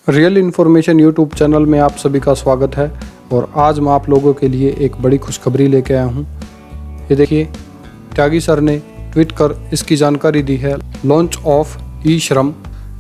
Real information YouTube channel में आप सभी का स्वागत है और आज मैं आप लोगों के लिए एक बड़ी खुशखबरी लेके आया हूँ। ये देखिए, त्यागी सर ने ट्वीट कर इसकी जानकारी दी है। लॉन्च ऑफ ई श्रम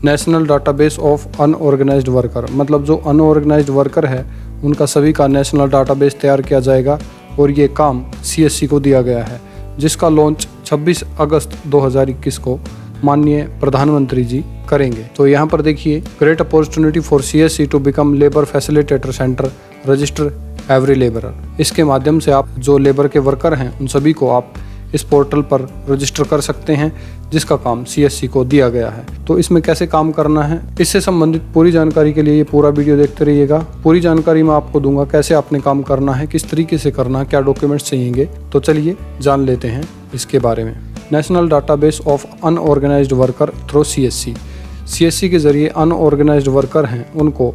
national database of unorganised worker, मतलब जो अनऑर्गेनाइज्ड वर्कर है उनका सभी का नेशनल डाटाबेस तैयार किया जाएगा और ये काम CSC को दिया गया है, जिसका लॉन्च 26 अगस्त 2021 को माननीय प्रधानमंत्री जी करेंगे। तो यहाँ पर देखिए, great opportunity for CSC to become labour facilitator centre, register every labourer. इसके माध्यम से आप जो लेबर के वर्कर हैं उन सभी को आप इस पोर्टल पर रजिस्टर कर सकते हैं, जिसका काम CSC को दिया गया है। तो इसमें कैसे काम करना है, इससे संबंधित पूरी जानकारी के लिए ये पूरा वीडियो देखते रहिएगा। पूरी जानकारी मैं आपको दूंगा, कैसे आपने काम करना है, किस तरीके से करना है, क्या डॉक्यूमेंट्स चाहिएंगे। तो चलिए जान लेते हैं इसके बारे में। National database of unorganised worker through CSC के जरिए अनऑर्गेनाइज्ड वर्कर हैं उनको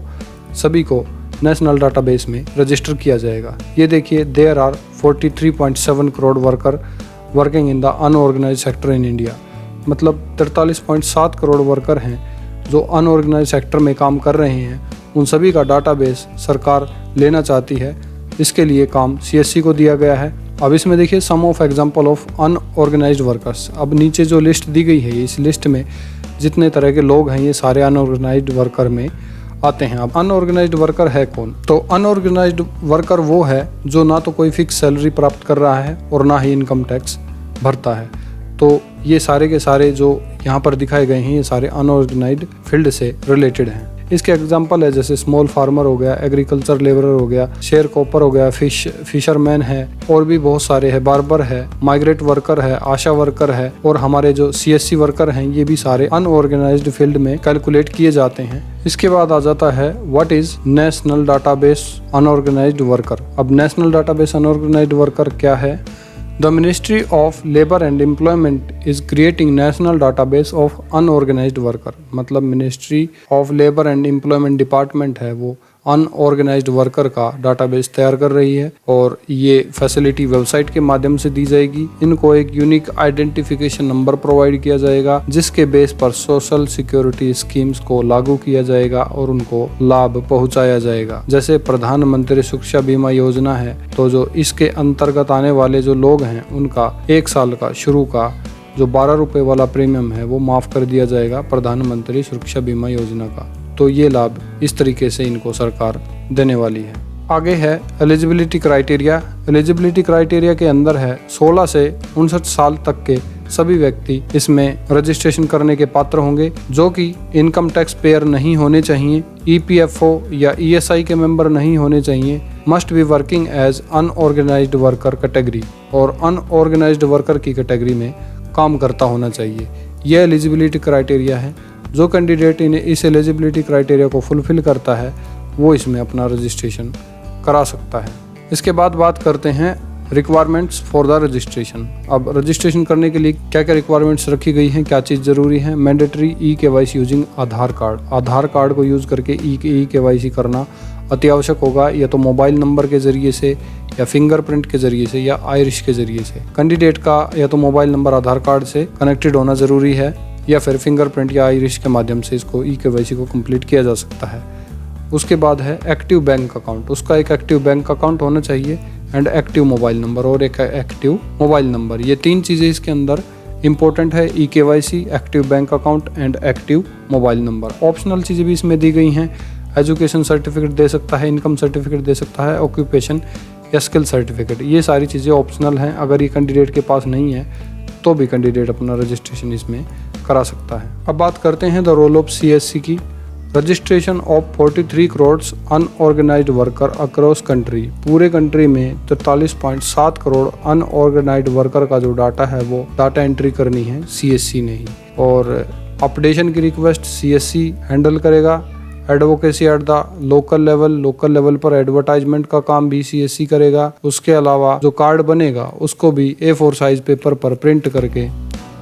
सभी को नेशनल डाटाबेस में रजिस्टर किया जाएगा। ये देखिए, there are 43.7 crore worker working in the unorganised sector in India, मतलब 43.7 करोड़ वर्कर हैं जो अनऑर्गेनाइज्ड सेक्टर में काम कर रहे हैं। उन सभी का डाटाबेस सरकार लेना चाहती है, इसके लिए काम CSC को दिया गया है। अब इसमें देखिए, some of example of unorganised workers. अब नीचे जो लिस्ट दी गई है, इस लिस्ट में जितने तरह के लोग हैं ये सारे अनऑर्गेनाइज्ड वर्कर में आते हैं। अब अनऑर्गेनाइज्ड वर्कर है कौन? तो अनऑर्गेनाइज्ड वर्कर वो है जो ना तो कोई फिक्स सैलरी प्राप्त कर रहा है और ना ही इनकम टैक्स भरता है। तो ये सारे के सारे जो यहाँ पर दिखाए गए हैं ये सारे अनऑर्गेनाइज्ड फील्ड से रिलेटेड हैं। इसके एग्जांपल है जैसे स्मॉल फार्मर हो गया, एग्रीकल्चर लेबरर हो गया, शेयर कॉपर हो गया, फिशरमैन है, और भी बहुत सारे है, बार्बर है, माइग्रेट वर्कर है, आशा वर्कर है, और हमारे जो CSC वर्कर हैं ये भी सारे अनऑर्गेनाइज्ड फील्ड में कैलकुलेट किए जाते हैं। इसके बाद आ जाता है what is national database unorganised worker. अब नेशनल डाटाबेस अनऑर्गेनाइज्ड वर्कर क्या है? The Ministry of Labour and Employment is creating national database of unorganized worker, मतलब Ministry of Labour and Employment Department है वो अनऑर्गेनाइज्ड वर्कर का database तैयार कर रही है और ये फैसिलिटी वेबसाइट के माध्यम से दी जाएगी। इनको एक यूनिक आइडेंटिफिकेशन नंबर प्रोवाइड किया जाएगा, जिसके बेस पर सोशल सिक्योरिटी स्कीम्स को लागू किया जाएगा और उनको लाभ पहुंचाया जाएगा। जैसे प्रधानमंत्री सुरक्षा बीमा योजना है, तो जो इसके अंतर्गत आने वाले जो लोग हैं उनका 1 साल का शुरू का जो 12 रुपए वाला प्रीमियम है वो माफ कर दिया जाएगा प्रधानमंत्री सुरक्षा बीमा योजना का। तो ये लाभ इस तरीके से इनको सरकार देने वाली है। आगे है एलिजिबिलिटी क्राइटेरिया। एलिजिबिलिटी क्राइटेरिया के अंदर है 16 से 59 साल तक के सभी व्यक्ति इसमें रजिस्ट्रेशन करने के पात्र होंगे, जो कि इनकम टैक्स पेयर नहीं होने चाहिए, EPFO या ESI के मेंबर नहीं होने चाहिए, must be working as unorganised worker category, और अनऑर्गेनाइज्ड वर्कर की कैटेगरी में काम करता होना चाहिए। यह एलिजिबिलिटी क्राइटेरिया है। जो कैंडिडेट इस एलिजिबिलिटी क्राइटेरिया को फुलफिल करता है वो इसमें अपना रजिस्ट्रेशन करा सकता है। इसके बाद बात करते हैं रिक्वायरमेंट्स फॉर द रजिस्ट्रेशन। अब रजिस्ट्रेशन करने के लिए क्या क्या रिक्वायरमेंट्स रखी गई हैं, क्या चीज़ ज़रूरी है? मैंडेटरी E-KYC यूजिंग आधार कार्ड। आधार कार्ड को यूज़ करके E-KYC करना अति आवश्यक होगा, या तो मोबाइल नंबर के ज़रिए से, या फिंगरप्रिंट के ज़रिए से, या आइरिश के ज़रिए से। कैंडिडेट का या तो मोबाइल नंबर आधार कार्ड से कनेक्टेड होना ज़रूरी है, या फिर फिंगरप्रिंट या आइरिश के माध्यम से इसको E-KYC को कंप्लीट किया जा सकता है। उसके बाद है एक्टिव बैंक अकाउंट। उसका एक एक्टिव बैंक अकाउंट होना चाहिए, एंड एक्टिव मोबाइल नंबर और एक एक्टिव मोबाइल नंबर। ये 3 चीज़ें इसके अंदर इंपॉर्टेंट है, E-KYC, active bank account and active mobile number. Optional चीज़ें भी इसमें दी गई हैं। एजुकेशन सर्टिफिकेट दे सकता है, इनकम सर्टिफिकेट दे सकता है, ऑक्यूपेशन या स्किल सर्टिफिकेट। ये सारी चीज़ें ऑप्शनल हैं। अगर ये कैंडिडेट के पास नहीं है तो भी कैंडिडेट अपना रजिस्ट्रेशन इसमें करा सकता है। अब बात करते हैं द रोल ऑफ CSC की। Registration of 43 crore unorganised worker across country. पूरे कंट्री में 43.7 करोड़ अनऑर्गेनाइज्ड वर्कर का जो डाटा है वो डाटा एंट्री करनी है CSC ने ही, और अपडेशन की रिक्वेस्ट CSC हैंडल करेगा। Advocacy at the local level पर एडवर्टाइजमेंट का काम भी CSC करेगा। उसके अलावा जो कार्ड बनेगा उसको भी A4 साइज पेपर पर प्रिंट करके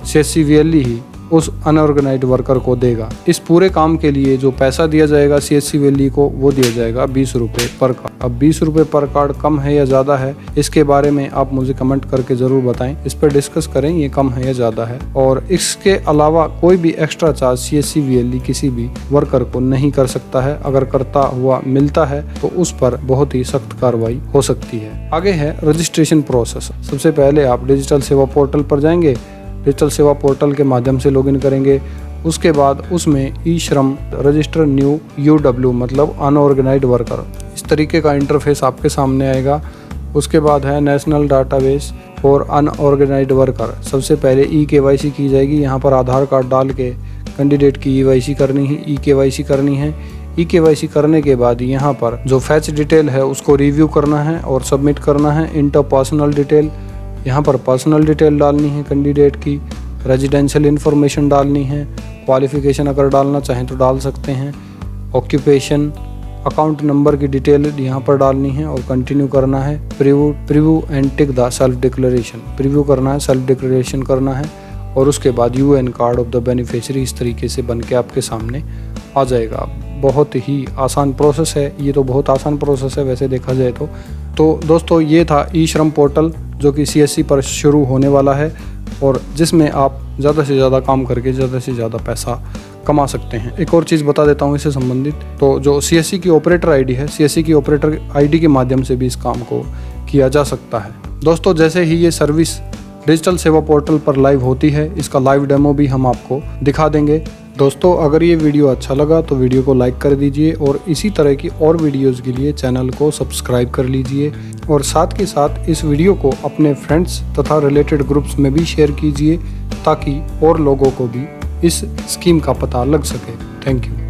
CSC VLE ही उस अनऑर्गेनाइज्ड वर्कर को देगा। इस पूरे काम के लिए जो पैसा दिया जाएगा CSC VLE को, वो दिया जाएगा 20 रुपये पर कार्ड। अब 20 रुपये पर कार्ड कम है या ज़्यादा है, इसके बारे में आप मुझे कमेंट करके ज़रूर बताएं। इस पर डिस्कस करें ये कम है या ज़्यादा है। और इसके अलावा कोई भी एक्स्ट्रा चार्ज CSC VLE किसी भी वर्कर को नहीं कर सकता है। अगर करता हुआ मिलता है तो उस पर बहुत ही सख्त कार्रवाई हो सकती है। आगे है रजिस्ट्रेशन प्रोसेस। सबसे पहले आप डिजिटल सेवा पोर्टल पर जाएंगे, डिजिटल सेवा पोर्टल के माध्यम से लॉगिन करेंगे। उसके बाद उसमें ई-श्रम रजिस्टर न्यू UW मतलब अनऑर्गेनाइज्ड वर्कर, इस तरीके का इंटरफेस आपके सामने आएगा। उसके बाद है national database for unorganised worker. सबसे पहले EKYC की जाएगी। यहाँ पर आधार कार्ड डाल के कैंडिडेट की EYC करनी है, EKYC करनी है। EKYC करने के बाद यहाँ पर जो फैच डिटेल है उसको रिव्यू करना है और सबमिट करना है। इंटर पर्सनल डिटेल, यहाँ पर पर्सनल डिटेल डालनी है कैंडिडेट की, रेजिडेंशियल इन्फॉर्मेशन डालनी है, क्वालिफिकेशन अगर डालना चाहें तो डाल सकते हैं, ऑक्यूपेशन, अकाउंट नंबर की डिटेल यहाँ पर डालनी है और कंटिन्यू करना है। Preview and tick the self declaration, preview करना है, सेल्फ डिक्लेरेशन करना है और उसके बाद UN card of the beneficiary इस तरीके से बन के आपके सामने आ जाएगा। बहुत ही आसान प्रोसेस है, ये तो बहुत आसान प्रोसेस है वैसे देखा जाए तो दोस्तों ये था ई-श्रम पोर्टल जो कि CSC पर शुरू होने वाला है और जिसमें आप ज़्यादा से ज़्यादा काम करके ज़्यादा से ज़्यादा पैसा कमा सकते हैं। एक और चीज़ बता देता हूँ इससे संबंधित, तो जो CSC की ऑपरेटर ID है, CSC की ऑपरेटर ID के माध्यम से भी इस काम को किया जा सकता है। दोस्तों जैसे ही ये सर्विस डिजिटल सेवा पोर्टल पर लाइव होती है, इसका लाइव डेमो भी हम आपको दिखा देंगे। दोस्तों अगर ये वीडियो अच्छा लगा तो वीडियो को लाइक कर दीजिए और इसी तरह की और वीडियोस के लिए चैनल को सब्सक्राइब कर लीजिए और साथ के साथ इस वीडियो को अपने फ्रेंड्स तथा रिलेटेड ग्रुप्स में भी शेयर कीजिए ताकि और लोगों को भी इस स्कीम का पता लग सके। Thank you.